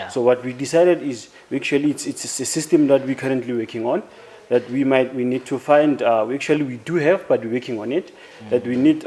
So what we decided is it's a system that we're currently working on, that we need to find. We do have, but we're working on it. That we need.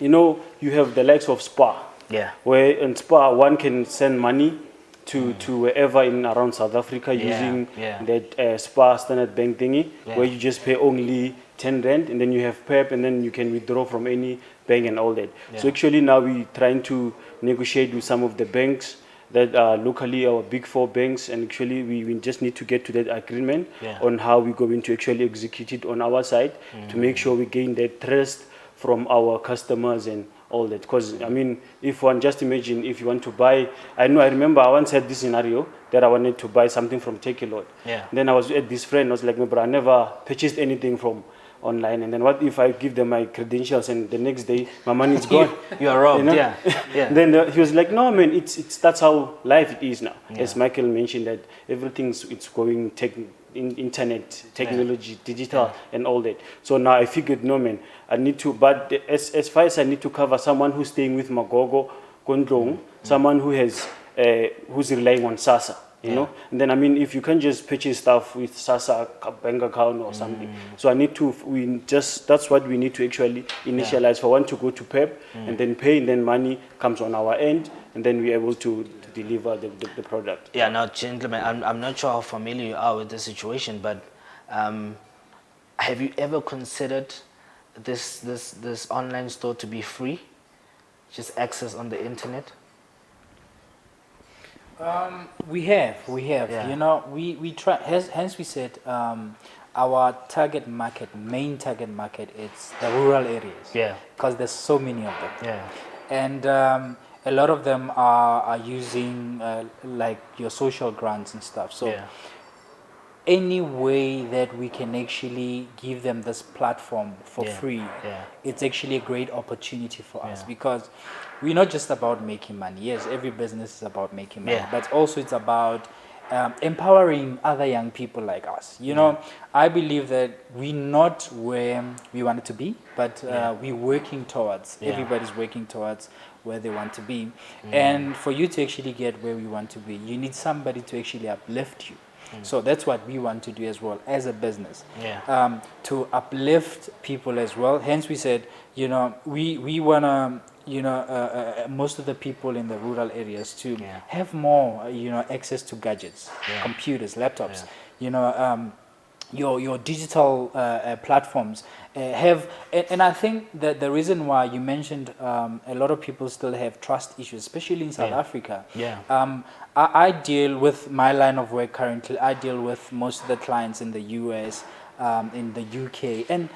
You have the likes of Spa. Yeah. Where in Spa one can send money to wherever in around South Africa using that Spa Standard Bank thingy, where you just pay only 10 rand, and then you have PEP, and then you can withdraw from any bank and all that. So actually now we're trying to negotiate with some of the banks that are locally our big four banks, and actually we just need to get to that agreement on how we're going to actually execute it on our side to make sure we gain that trust from our customers and all that. Because I mean, if one just imagine if you want to buy, I remember I once had this scenario that I wanted to buy something from Take a Lot. Then I was at this friend, I was like, no, bro, I never purchased anything from online, and then what if I give them my credentials and the next day my money is gone? You are robbed. Then he was like, no man, it's that's how life is now. As Michael mentioned, that it's going internet technology, digital and all that. So now I figured, no man, I need to, but as far as I need to cover someone who's staying with Magogo Kondlong, someone who has who's relying on SASA, you know. And then I mean, if you can just purchase stuff with SASA bank account or something, so I need to that's what we need to actually initialize for one to go to PEP and then pay, and then money comes on our end, and then we're able to deliver the product. Yeah, now gentlemen, I'm not sure how familiar you are with the situation, but have you ever considered this online store to be free, just access on the internet? We have. You know, we try. Hence, we said our main target market, it's the rural areas. Yeah. Because there's so many of them. Yeah. And a lot of them are using like your social grants and stuff. So any way that we can actually give them this platform for free, it's actually a great opportunity for us, because we're not just about making money. Yes, every business is about making money, but also it's about empowering other young people like us. You know, I believe that we're not where we wanted to be, but we're working towards, everybody's working towards where they want to be. And for you to actually get where we want to be, you need somebody to actually uplift you. So that's what we want to do as well as a business, to uplift people as well. Hence we said, you know, we want to, you know, most of the people in the rural areas to have more, you know, access to gadgets, computers, laptops, you know, your digital platforms have, and I think that the reason why you mentioned a lot of people still have trust issues, especially in South Africa. I deal with my line of work currently. I deal with most of the clients in the US, in the UK, and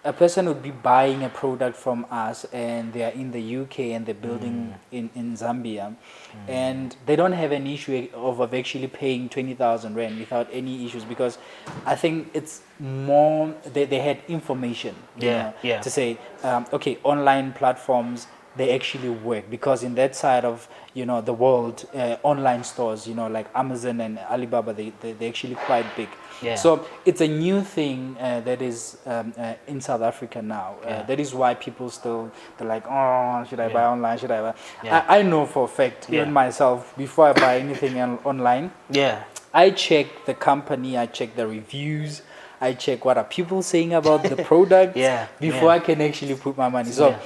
a person would be buying a product from us and they are in the UK and they're building in Zambia, and they don't have an issue of actually paying 20,000 rand without any issues, because I think it's more they had information to say, okay, online platforms, they actually work, because in that side of, you know, the world, online stores, you know, like Amazon and Alibaba, they're actually quite big. So it's a new thing that is in South Africa now. That is why people they're like, oh, should I buy online? Should I buy? I know for a fact, even myself, before I buy anything online, I check the company, I check the reviews, I check what are people saying about the product before I can actually put my money. So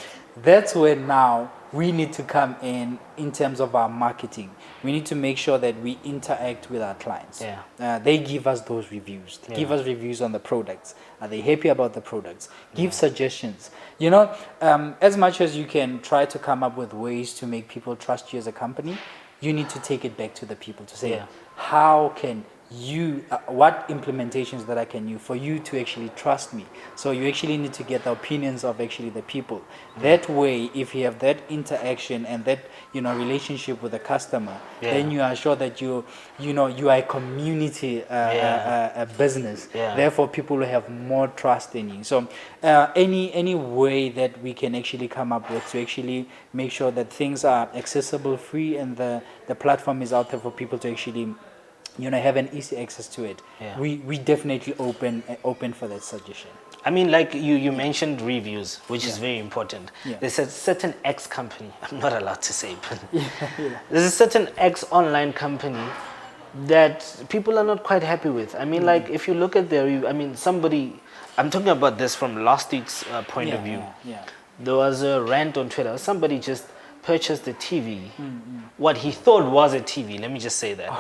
that's where now we need to come in terms of our marketing. We need to make sure that we interact with our clients. They give us those reviews. Give us reviews on the products. Are they happy about the products? Give suggestions. You know, as much as you can try to come up with ways to make people trust you as a company, you need to take it back to the people to say, how can you, what implementations that I can use for you to actually trust me. So you actually need to get the opinions of actually the people. That way, if you have that interaction and that, you know, relationship with the customer, then you are sure that you are a community a business. Therefore, people will have more trust in you. So any way that we can actually come up with to actually make sure that things are accessible, free, and the platform is out there for people to actually have an easy access to it, Yeah. we definitely open for that suggestion. I mean, like you mentioned reviews, which is Yeah. very important. Yeah. There's a certain X company, I'm not allowed to say, but there's a certain X online company that people are not quite happy with. I mean, like if you look at their review, I mean, I'm talking about this from last week's point of view. Yeah. There was a rant on Twitter. Somebody just purchased a TV, what he thought was a TV, let me just say that.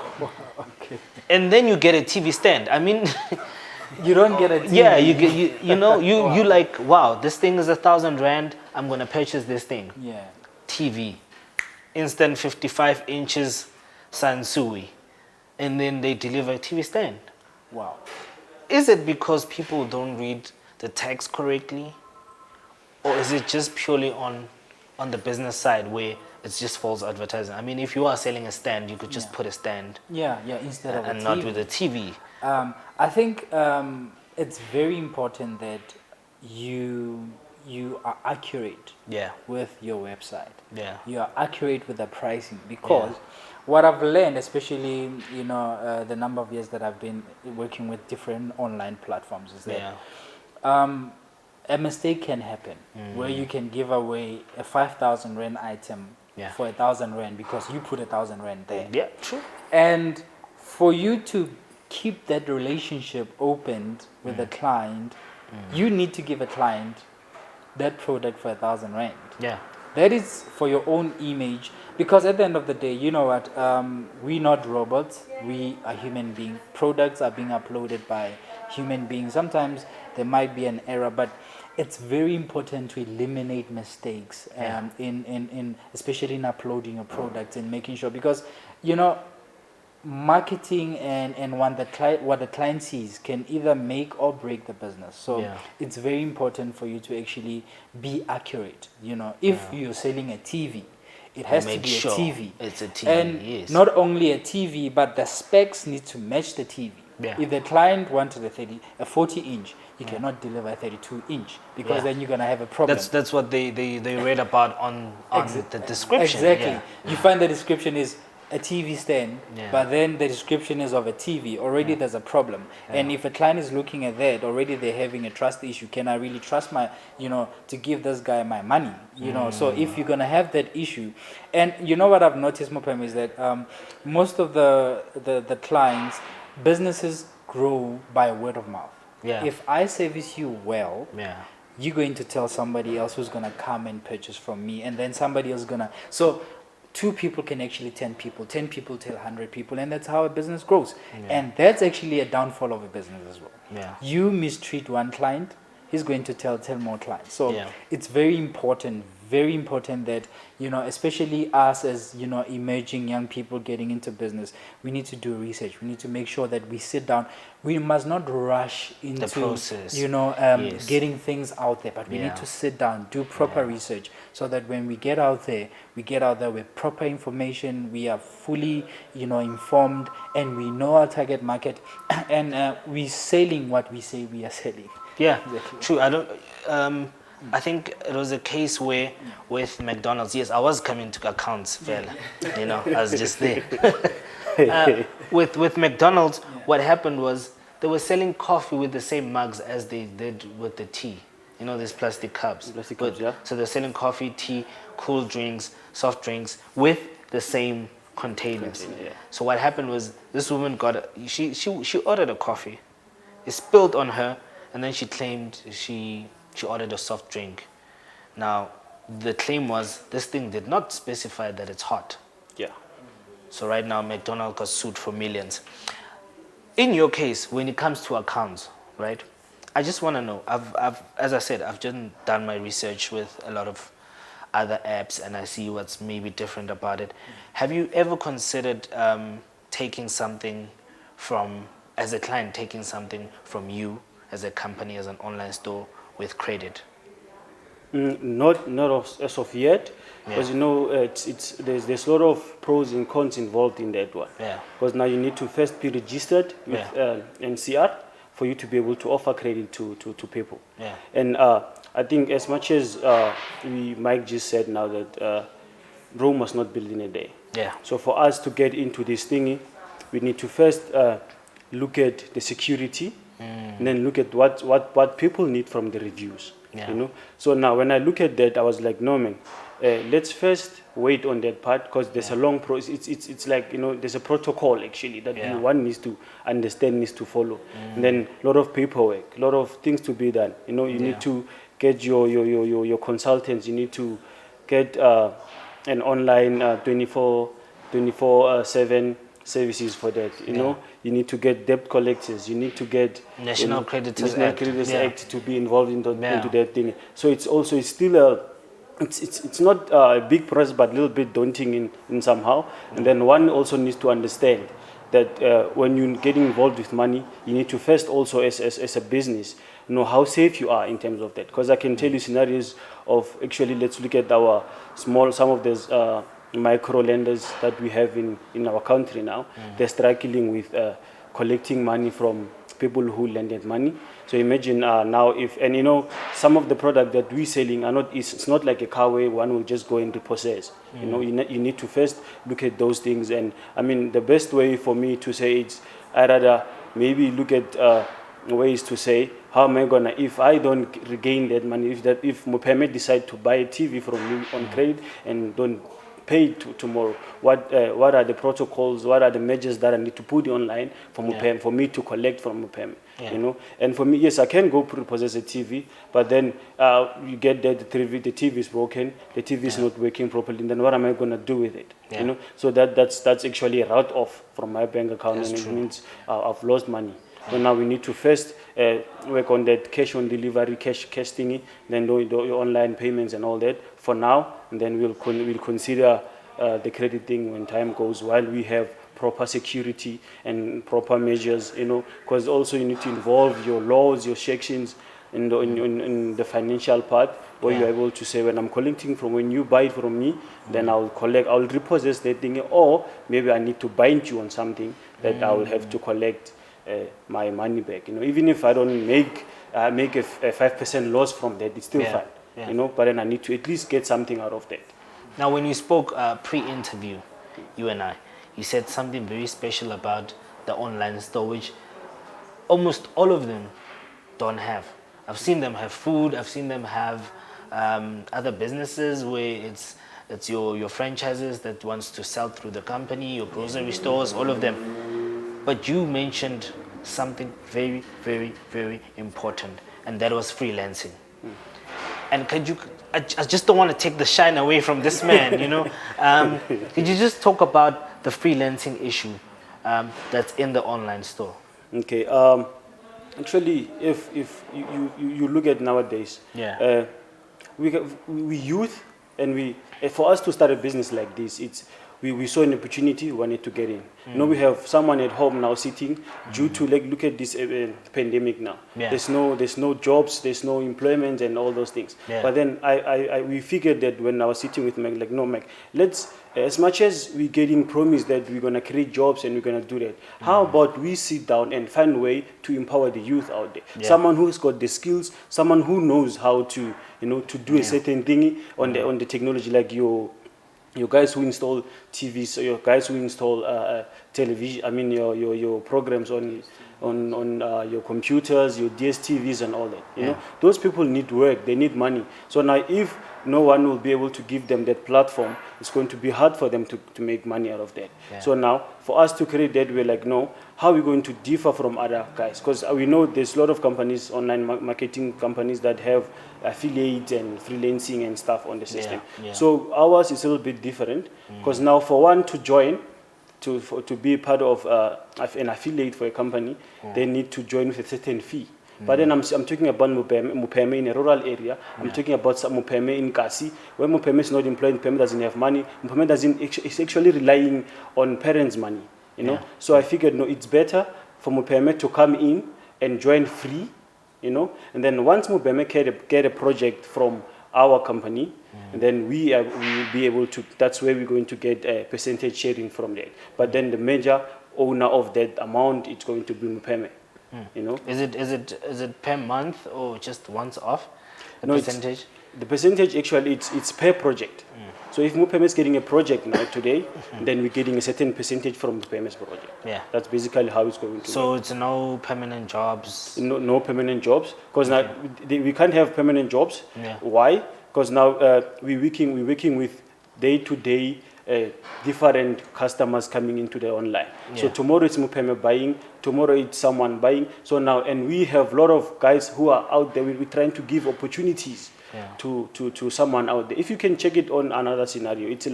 Okay. And then you get a TV stand. I mean, You don't get a TV. yeah, you like, wow, this thing is 1,000 rand. I'm gonna purchase this thing. Yeah. TV, instant 55 inches Sansui, and then they deliver a TV stand. Wow. Is it because people don't read the text correctly, or is it just purely on the business side where it's just false advertising? I mean, if you are selling a stand, you could just put a stand Yeah. Instead of and a not TV. with a TV. I think it's very important that you are accurate Yeah. with your website. Yeah. You are accurate with the pricing, because what I've learned, especially the number of years that I've been working with different online platforms, is that a mistake can happen where you can give away a 5,000 rand item for 1,000 rand because you put 1,000 rand there. Yeah, true. And for you to keep that relationship opened with the client, you need to give a client that product for 1,000 rand. Yeah. That is for your own image, because at the end of the day, you know what? We're not robots. We are human beings. Products are being uploaded by human beings. Sometimes there might be an error, but it's very important to eliminate mistakes in especially in uploading your products and making sure, because marketing and what the client sees can either make or break the business. So it's very important for you to actually be accurate. If you're selling a TV, it has to be sure a TV. it's a TV, And yes. not only a TV, but the specs need to match the TV. Yeah. If the client wanted a 40 inch, you cannot deliver a 32 inch, because then you're gonna have a problem. That's what they read about on the description. Exactly. Yeah. You find the description is a TV stand, Yeah. but then the description is of a TV. Already there's a problem. And if a client is looking at that, already they're having a trust issue. Can I really trust to give this guy my money? So if you're gonna have that issue, and what I've noticed, Mopem, is that most of the clients, businesses grow by word of mouth. Yeah. If I service you well, Yeah. you're going to tell somebody else who's going to come and purchase from me, and then somebody else going to... So 2 people can actually 10 people. 10 people tell 100 people, and that's how a business grows. And that's actually a downfall of a business as well. Yeah. You mistreat one client, he's going to tell more clients. So Yeah. it's very important that, especially us as, emerging young people getting into business, we need to do research. We need to make sure that we sit down. We must not rush into The process. Yes. getting things out there, but we need to sit down, do proper research, so that when we get out there with proper information, we are fully, informed, and we know our target market, and we're selling what we say we are selling. Yeah, Exactly. true. I think it was a case where with McDonald's, yes, I was coming to accounts, fella. I was just there. With McDonald's, what happened was they were selling coffee with the same mugs as they did with the tea. These plastic cups. Plastic cups, yeah. So they're selling coffee, tea, cool drinks, soft drinks with the same containers. Yeah. So what happened was this woman she ordered a coffee. It spilled on her, and then she claimed she ordered a soft drink. Now, the claim was this thing did not specify that it's hot. Yeah. So right now, McDonald's got sued for millions. In your case, when it comes to accounts, right? I just want to know. As I said, I've just done my research with a lot of other apps, and I see what's maybe different about it. Have you ever considered taking something as a client, taking something from you as a company, as an online store, with credit? Not as of yet, because there's a lot of pros and cons involved in that one. Yeah. Because now you need to first be registered with NCR for you to be able to offer credit to people. Yeah. And I think as much as Mike just said now that Rome was not built in a day. Yeah. So for us to get into this thingy, we need to first look at the security, and then look at what people need from the reviews. Yeah. You know. So now when I look at that, I was like, no man, let's first wait on that part, because there's a long process. It's like, you know, there's a protocol actually that one needs to understand, needs to follow. And then a lot of paperwork, a lot of things to be done. You know, you need to get your consultants. You need to get an online 24/7 services for that. You know, you need to get debt collectors. You need to get National Creditors Creditors Act. Act to be involved into that thing. So it's still a it's not a big process, but a little bit daunting in somehow. And then one also needs to understand that when you get involved with money, you need to first also as a business know how safe you are in terms of that. Because I can tell you scenarios of, actually, let's look at some of those micro lenders that we have in our country now. They're struggling with collecting money from people who lended money. So imagine now and you know, some of the product that we're selling it's not like a car where one will just go and repossess. You know, you need to first look at those things. And I mean, the best way for me to say it's, I rather maybe look at ways to say, how am I gonna, if I don't regain that money, if Mupeme decide to buy a TV from me on credit and don't pay tomorrow, what are the protocols, what are the measures that I need to put online for Mupeme, for me to collect from Mupeme? You know, and for me, yes, I can go repossess a TV, but then you get that the TV is broken, the TV is not working properly, and then what am I going to do with it? You know, so that's actually a write off from my bank account, and it means I've lost money. So now we need to first work on that cash on delivery, cash thingy, then do your online payments and all that for now, and then we'll consider the credit thing when time goes, while we have proper security and proper measures, you know, because also you need to involve your laws, your sections in the financial part, where you're able to say, when I'm collecting from, when you buy it from me, then I'll repossess that thing, or maybe I need to bind you on something that I will have to collect my money back. You know, even if I don't make a 5% loss from that, it's still fine. You know, but then I need to at least get something out of that. Now, when you spoke pre-interview, you and I, you said something very special about the online store, which almost all of them don't have. I've seen them have food. I've seen them have other businesses where it's your franchises that wants to sell through the company, your grocery stores, all of them. But you mentioned something very, very, very important, and that was freelancing. And I just don't want to take the shine away from this man, you know. Could you just talk about the freelancing issue that's in the online store? Okay. Actually, if you look at nowadays, we youth, and for us to start a business like this, we saw an opportunity, we wanted to get in. You know, we have someone at home now sitting due to, like, look at this pandemic now. There's no jobs, there's no employment and all those things. But then we figured that when I was sitting with Meg, like, no, Meg, let's, as much as we're getting promised that we're going to create jobs and we're going to do that, how about we sit down and find a way to empower the youth out there? Someone who's got the skills, someone who knows how to, you know, to do a certain thing on the technology, like your guys who install TVs, or your guys who install television. I mean, your programs on your computers, your DSTVs, and all that. You know, those people need work. They need money. So now, if no one will be able to give them that platform, it's going to be hard for them to make money out of that. So now, for us to create that, we're like, no, how are we going to differ from other guys? Because we know there's a lot of companies, online marketing companies, that have affiliate and freelancing and stuff on the system. So ours is a little bit different, because now for one to join, to be part of an affiliate for a company, they need to join with a certain fee. But then I'm talking about Mupeme in a rural area. I'm talking about Mupeme in Kasi, where Mupeme is not employed, Mupeme doesn't have money. Mupeme is actually relying on parents' money. You know, so I figured, no, it's better for Mupeme to come in and join free. You know, and then once Mupeme get a project from our company, and then we will be able to. That's where we're going to get a percentage sharing from that. But then the major owner of that amount, it's going to be Mupeme. You know, is it per month or just once off the no, percentage? the percentage actually it's per project. So if Mupem is getting a project now today, then we're getting a certain percentage from the PMS project. Yeah. That's basically how it's going to So work. it's no permanent jobs. No permanent jobs, because now we can't have permanent jobs. Yeah. Why? Because now we're working with day-to-day different customers coming into the online. So Yeah. tomorrow it's Mupeme buying, tomorrow it's someone buying. So now, and we have a lot of guys who are out there. We're trying to give opportunities to someone out there. If you can check it on another scenario, it's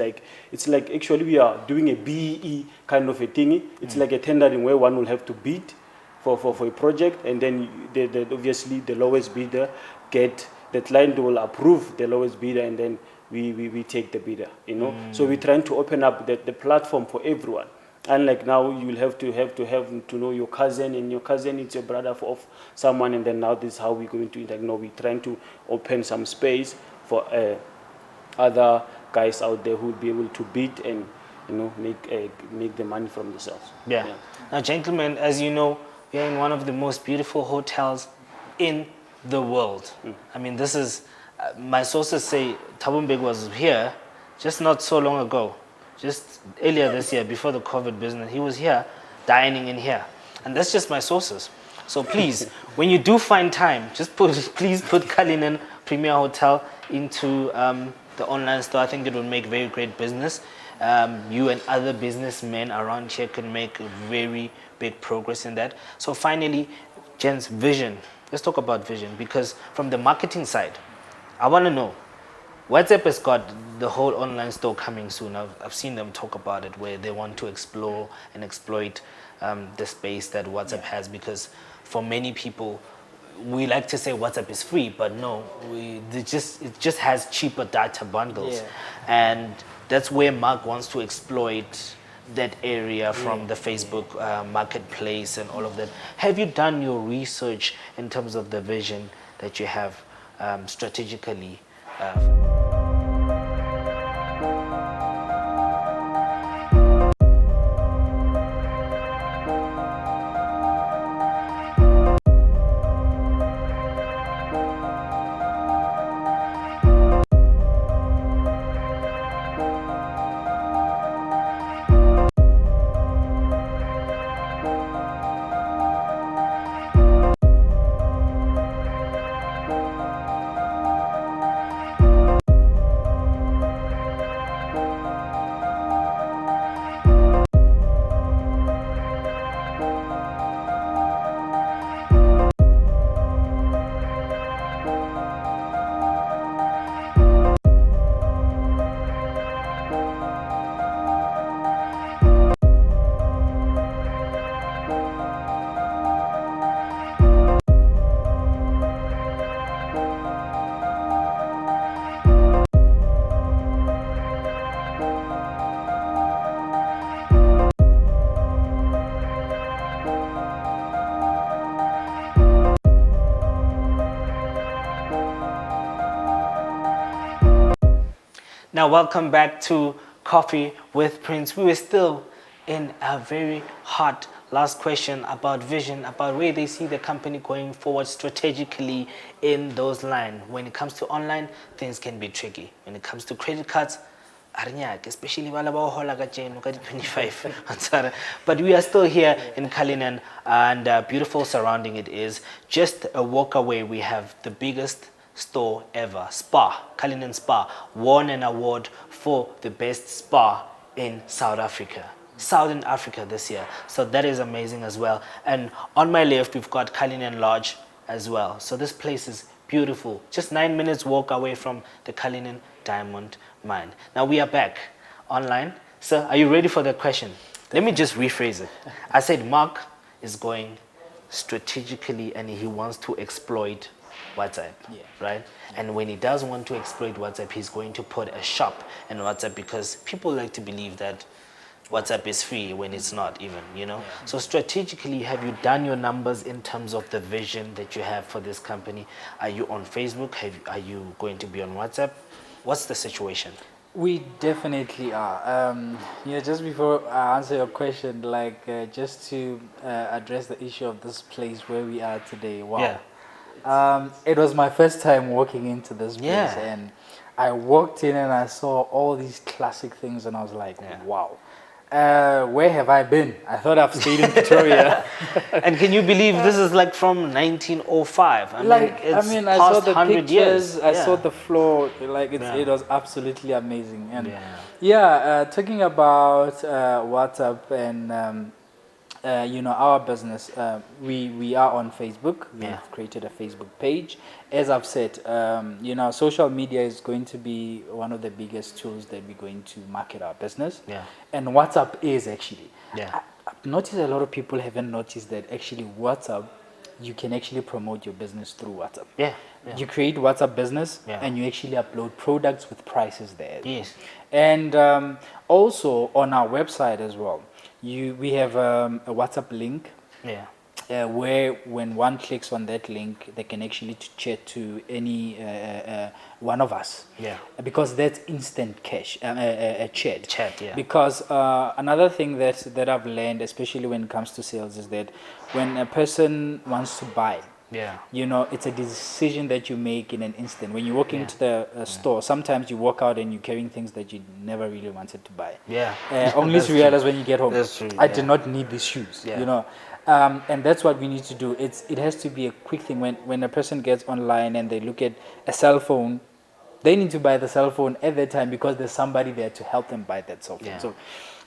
like actually we are doing a BEE kind of a thingy. It's like a tendering where one will have to bid for a project, and then obviously the lowest bidder the client will approve the lowest bidder, and then we take the bidder, So we're trying to open up the platform for everyone. Unlike now, you'll have to know your cousin, and your cousin is your brother of someone, and then now this is how we're going to interact. No, we're trying to open some space for other guys out there who will be able to bid and make the money from themselves. Yeah. Now, gentlemen, as you know, we are in one of the most beautiful hotels in the world. I mean, this is my sources say Thabo Mbeki was here just not so long ago. Just earlier this year, before the COVID business, he was here, dining in here. And that's just my sources. So please, when you do find time, please put Cullinan Premier Hotel into the online store. I think it will make very great business. You and other businessmen around here can make very big progress in that. So finally, Jen's vision. Let's talk about vision, because from the marketing side, I want to know, WhatsApp has got the whole online store coming soon. I've seen them talk about it, where they want to explore and exploit the space that WhatsApp has, because for many people, we like to say WhatsApp is free, but no, it just has cheaper data bundles. And that's where Mark wants to exploit that area from the Facebook marketplace and all of that. Have you done your research in terms of the vision that you have strategically? Now, welcome back to Coffee with Prince. We were still in a very hot last question about vision, about where they see the company going forward strategically in those lines. When it comes to online, things can be tricky. When it comes to credit cards, especially 25. But we are still here in Cullinan, and beautiful surrounding it is. Just a walk away, we have the biggest store ever, Spa, Cullinan Spa, won an award for the best spa in Southern Africa this year. So that is amazing as well. And on my left, we've got Cullinan Lodge as well. So this place is beautiful. Just 9 minutes walk away from the Cullinan Diamond Mine. Now we are back online. Sir, are you ready for the question? Let me just rephrase it. I said Mark is going strategically and he wants to exploit WhatsApp, right? And when he does want to exploit WhatsApp, he's going to put a shop in WhatsApp, because people like to believe that WhatsApp is free when it's not even, So strategically, have you done your numbers in terms of the vision that you have for this company? Are you on Facebook? Are you going to be on WhatsApp? What's the situation? We definitely are. Just before I answer your question, just to address the issue of this place where we are today. Wow. Yeah. It was my first time walking into this place, Yeah. and I walked in and I saw all these classic things, and I was like, Yeah. wow. Where have I been? I thought I've stayed in Pretoria. And can you believe this is like from 1905? I mean, it's I saw past the 100 years. pictures, I saw Yeah. the floor, like Yeah. it was absolutely amazing. And Yeah. talking about WhatsApp and our business, we are on Facebook. We've Yeah. created a Facebook page. As I've said, social media is going to be one of the biggest tools that we're going to market our business. Yeah. And WhatsApp is actually. Yeah. I've noticed a lot of people haven't noticed that actually WhatsApp, you can actually promote your business through WhatsApp. Yeah. Yeah. You create WhatsApp business, Yeah. and you actually upload products with prices there. Yes. And also on our website as well, we have a WhatsApp link Yeah. where when one clicks on that link, they can actually chat to any one of us. Yeah. Because that's instant cash, chat. Chat, yeah. Because another thing that I've learned, especially when it comes to sales, is that when a person wants to buy, Yeah. it's a decision that you make in an instant. When you walk Yeah. into the store, sometimes you walk out and you're carrying things that you never really wanted to buy. Yeah. Only That's to realize true. when you get home, That's true, I yeah. did not need these shoes. Yeah. And that's what we need to do. It has to be a quick thing. When a person gets online and they look at a cell phone, they need to buy the cell phone at that time because there's somebody there to help them buy that cell phone. Yeah. So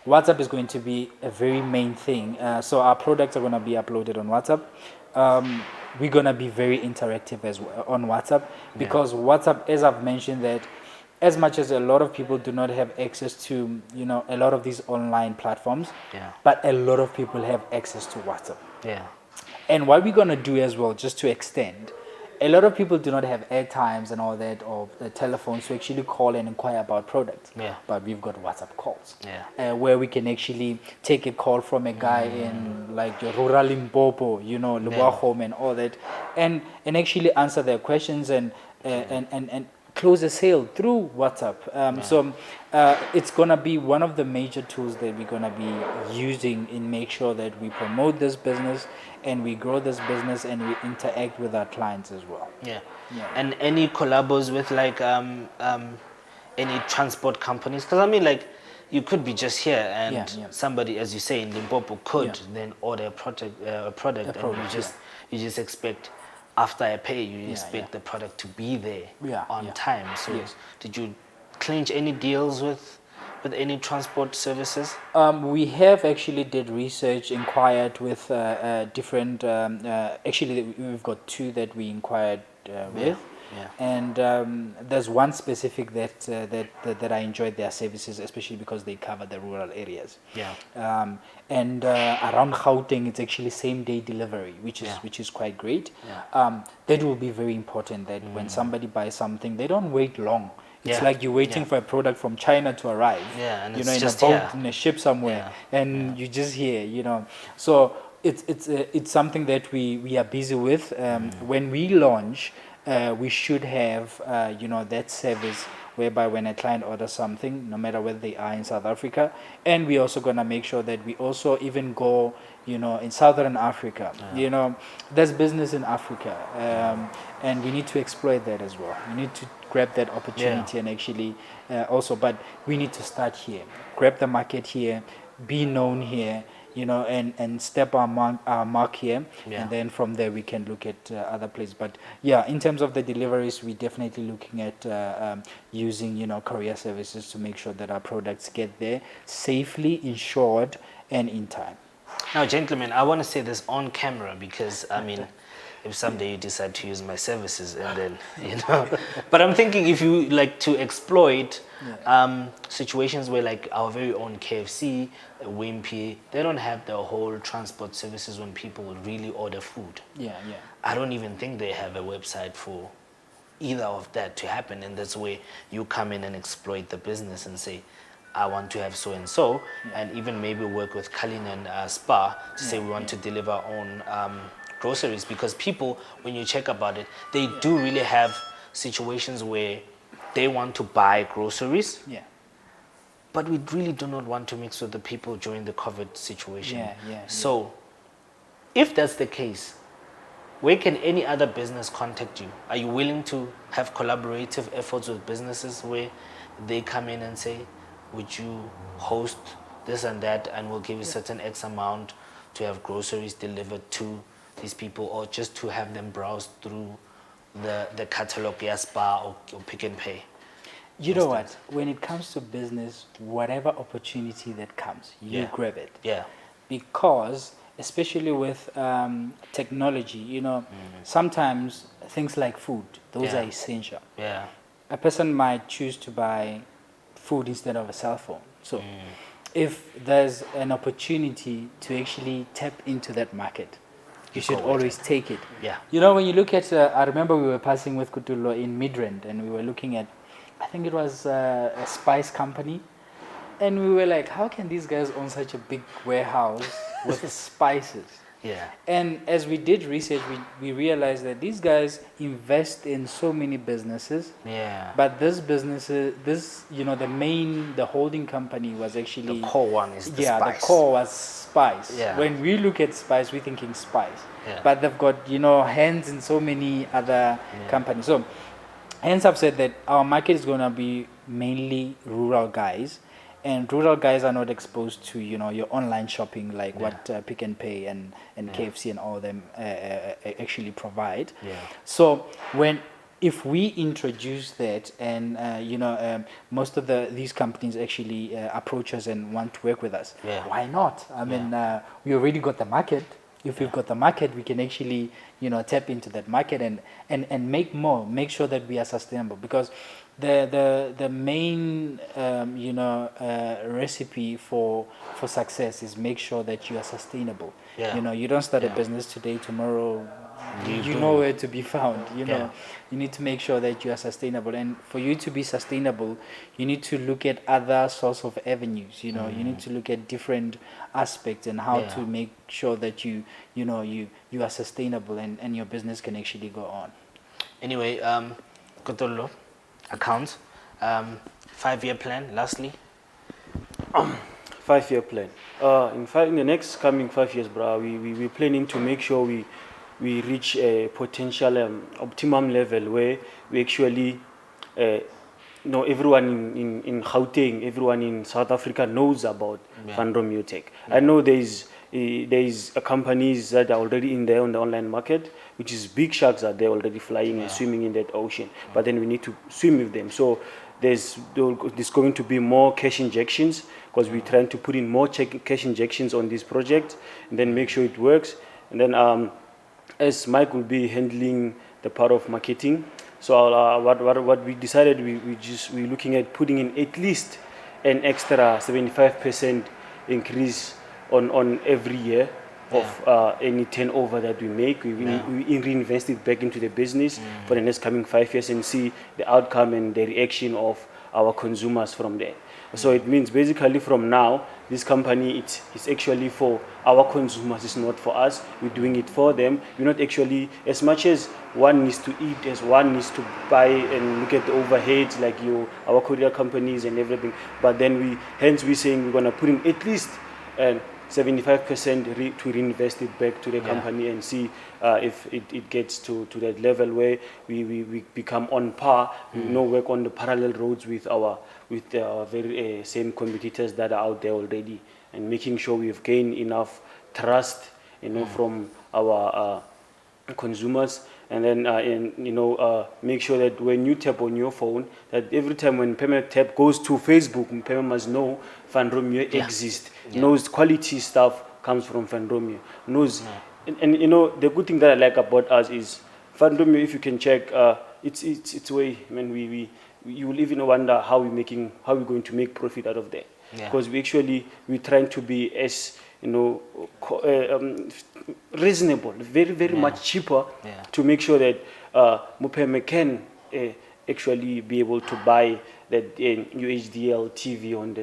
WhatsApp is going to be a very main thing. So our products are going to be uploaded on WhatsApp. We're going to be very interactive as well on WhatsApp because WhatsApp, as I've mentioned, that as much as a lot of people do not have access to, a lot of these online platforms, Yeah. but a lot of people have access to WhatsApp. Yeah. And what we're going to do as well, just to extend, a lot of people do not have airtimes and all that or the telephones to actually call and inquire about products. Yeah. But we've got WhatsApp calls. Yeah. Where we can actually take a call from a guy in like your rural Limpopo, Luwachom and all that, and actually answer their questions and close a sale through WhatsApp. So it's going to be one of the major tools that we're going to be using in make sure that we promote this business and we grow this business and we interact with our clients as well. Yeah. Yeah. And any collabos with like any transport companies? Because I mean, like, you could be just here and somebody, as you say, in Limpopo could then order a product, and you just expect after I pay you expect the product to be there on time. So did you clinch any deals with any transport services? We have actually did research, inquired with different. Actually, we've got two that we inquired with, and there's one specific that I enjoyed their services, especially because they cover the rural areas. Yeah. And around Gauteng, it's actually same day delivery, which is quite great. That will be very important. That when somebody buys something, they don't wait long. It's like you're waiting for a product from China to arrive. Yeah, and in it's just a boat, in a ship somewhere, and you just here. So it's something that we are busy with. When we launch, we should have that service whereby when a client orders something, no matter whether they are in South Africa, and we're also gonna make sure that we also even go, in Southern Africa. There's business in Africa, and we need to exploit that as well. We need to grab that opportunity and actually also, but we need to start here, grab the market here, be known here, and step our mark here, and then from there we can look at other places. But in terms of the deliveries, we're definitely looking at using courier services to make sure that our products get there safely, insured, and in time. Now, gentlemen, I want to say this on camera because, I mean, if someday you decide to use my services and then, but I'm thinking if you like to exploit situations where like our very own KFC, Wimpy, they don't have the whole transport services when people really order food. I don't even think they have a website for either of that to happen, and that's where you come in and exploit the business and say, I want to have so and so, and even maybe work with Cullinan Spa to say we want to deliver on groceries, because people, when you check about it, they do really have situations where they want to buy groceries, but we really do not want to mix with the people during the COVID situation. So if that's the case, where can any other business contact you? Are you willing to have collaborative efforts with businesses where they come in and say, would you host this and that, and we'll give you certain X amount to have groceries delivered to these people, or just to have them browse through the catalog, Spa or Pick and Pay? You know what? When it comes to business, whatever opportunity that comes, you grab it. Yeah. Because especially with technology, you know, sometimes things like food, those are essential. Yeah. A person might choose to buy food instead of a cell phone. So if there's an opportunity to actually tap into that market, you should always take it. Yeah. You know, when you look at, I remember we were passing with Kutulo in Midrand, and we were looking at, I think it was a spice company, and we were like, how can these guys own such a big warehouse with spices? Yeah. And as we did research, we realized that these guys invest in so many businesses. Yeah. But this businesses, you know, the holding company was actually... The core one is the spice. spice. The core was spice. Yeah. When we look at spice, we're thinking spice. Yeah. But they've got, you know, hands in so many other companies. So hence I've said that our market is going to be mainly rural guys. And rural guys are not exposed to, you know, your online shopping like what Pick and Pay and KFC and all them actually provide. Yeah. So if we introduce that, and you know, most of these companies actually approach us and want to work with us, why not? I mean, we already got the market. If we've got the market, we can actually, you know, tap into that market and make more, make sure that we are sustainable. Because the main you know recipe for success is make sure that you are sustainable. You know, you don't start a business today, tomorrow you know where to be found. You know, you need to make sure that you are sustainable, and for you to be sustainable, you need to look at other source of avenues. You know, you need to look at different aspects and how to make sure that you know you are sustainable and your business can actually go on. Anyway, Kotolo, accounts, 5-year plan, lastly. 5-year plan. In the next coming 5 years, bro, we're planning to make sure we reach a potential optimum level where we actually know everyone in Gauteng, everyone in South Africa knows about Van Romeo Tech. I know there's companies that are already in there on the online market, which is big sharks are there already flying and swimming in that ocean. But then we need to swim with them. So there's going to be more cash injections, because we're trying to put in more cash injections on this project and then make sure it works. And then as Mike will be handling the part of marketing, so what we decided, we're looking at putting in at least an extra 75% increase on every year of any turnover that we make. We reinvest it back into the business for the next coming 5 years and see the outcome and the reaction of our consumers from there. So it means basically from now, this company, it's actually for our consumers, it's not for us. We're doing it for them. We're not actually, as much as one needs to eat, as one needs to buy and look at the overheads like our courier companies and everything. But then we're saying we're going to put in at least 75% to reinvest it back to the company and see if it gets to that level where we become on par. We work on the parallel roads with our very same competitors that are out there already, and making sure we've gained enough trust, from our consumers. And then make sure that when you tap on your phone, that every time when Pema tap goes to Facebook, Pema must know Van Romeo exists, knows quality stuff comes from Van Romeo, knows. And the good thing that I like about us is Van Romeo, if you can check, it's way, I mean, you will even wonder how we're going to make profit out of there, because we're trying to be as reasonable, very, very much cheaper, to make sure that Mupeme can actually be able to buy that UHDL TV on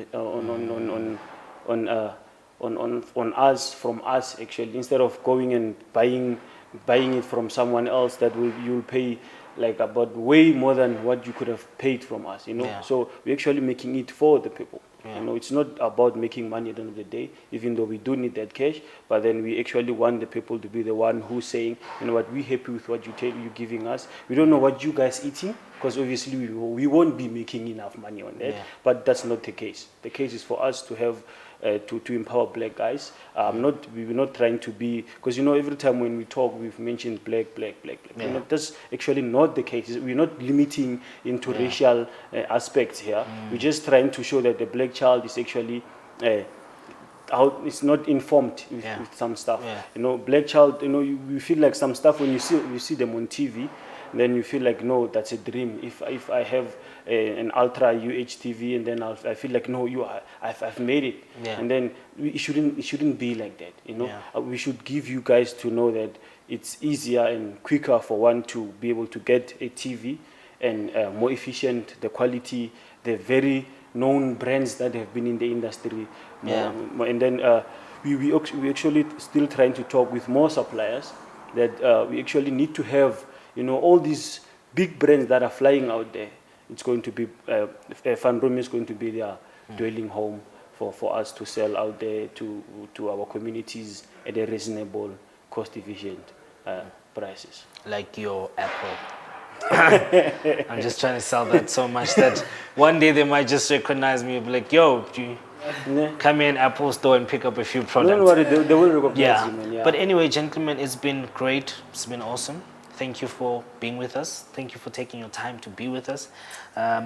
us, from us, actually, instead of going and buying it from someone else that you'll pay like about way more than what you could have paid from us, So we're actually making it for the people. You know, it's not about making money at the end of the day, even though we do need that cash. But then we actually want the people to be the one who's saying, you know what, we're happy with what you're giving us. We don't know what you guys eating, because obviously we won't be making enough money on that. But that's not the case. The case is for us to have to empower black guys. We're not trying to be, because you know, every time when we talk, we've mentioned black. You know, that's actually not the case. We're not limiting into racial aspects here. We're just trying to show that the black child is actually how it's not informed with some stuff. You know, black child, you know, you feel like some stuff when you see them on TV, then you feel like, no, that's a dream. If I have an ultra UHTV, and then I feel like, no, I've made it. And then it shouldn't be like that. You know, we should give you guys to know that it's easier and quicker for one to be able to get a TV, and more efficient, the quality, the very known brands that have been in the industry. And then we actually still trying to talk with more suppliers that we actually need to have, you know, all these big brands that are flying out there. It's going to be, Van Romeo is going to be their dwelling home for us to sell out there to our communities at a reasonable, cost-efficient prices. Like your Apple. I'm just trying to sell that so much that one day they might just recognize me and be like, yo, come here in Apple store and pick up a few products. Don't worry, they will recognize you, man. But anyway, gentlemen, it's been great. It's been awesome. Thank you for being with us. Thank you for taking your time to be with us,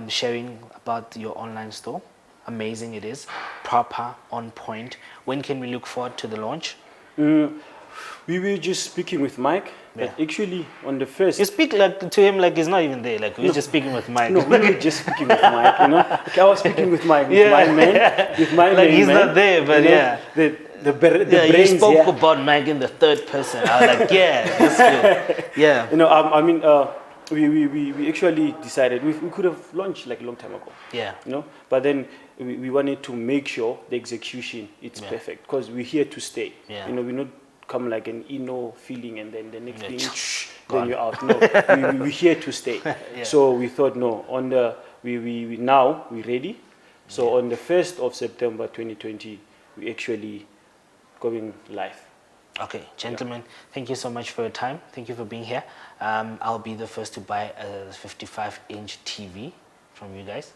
sharing about your online store. Amazing it is. Proper, on point. When can we look forward to the launch? We were just speaking with Mike. But actually, on the first... You speak like to him like he's not even there. Like we're just speaking with Mike. No, we were just speaking with Mike, you know. Like I was speaking with Mike, with my man. With my like main he's man, not there, but you know, the brains, you spoke about Mike in the third person. I was like, that's good. Yeah. You know, I mean, we actually decided we could have launched like a long time ago. Yeah. You know, but then we wanted to make sure the execution it's perfect, because we're here to stay. Yeah. You know, we're not come like an feeling and then the next thing then you're out. No, we're here to stay. So we thought, no, on the now we're ready. So on the 1st of September 2020, we actually going live. Okay, gentlemen, thank you so much for your time. Thank you for being here. I'll be the first to buy a 55-inch TV from you guys.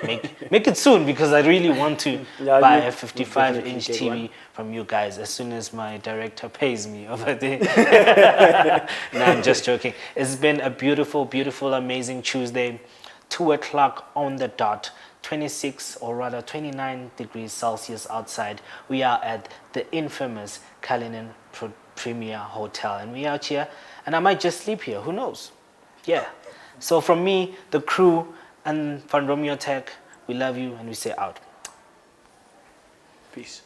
Make it soon, because I really want to buy a 55-inch TV from you guys as soon as my director pays me over there. No, I'm just joking. It's been a beautiful, beautiful, amazing Tuesday. 2 o'clock on the dot. 26 or rather 29 degrees Celsius outside. We are at the infamous Cullinan Premier Hotel, and we out here, and I might just sleep here, who knows? Yeah. So from me, the crew, and Van Romeo Tech, we love you and we say out. Peace.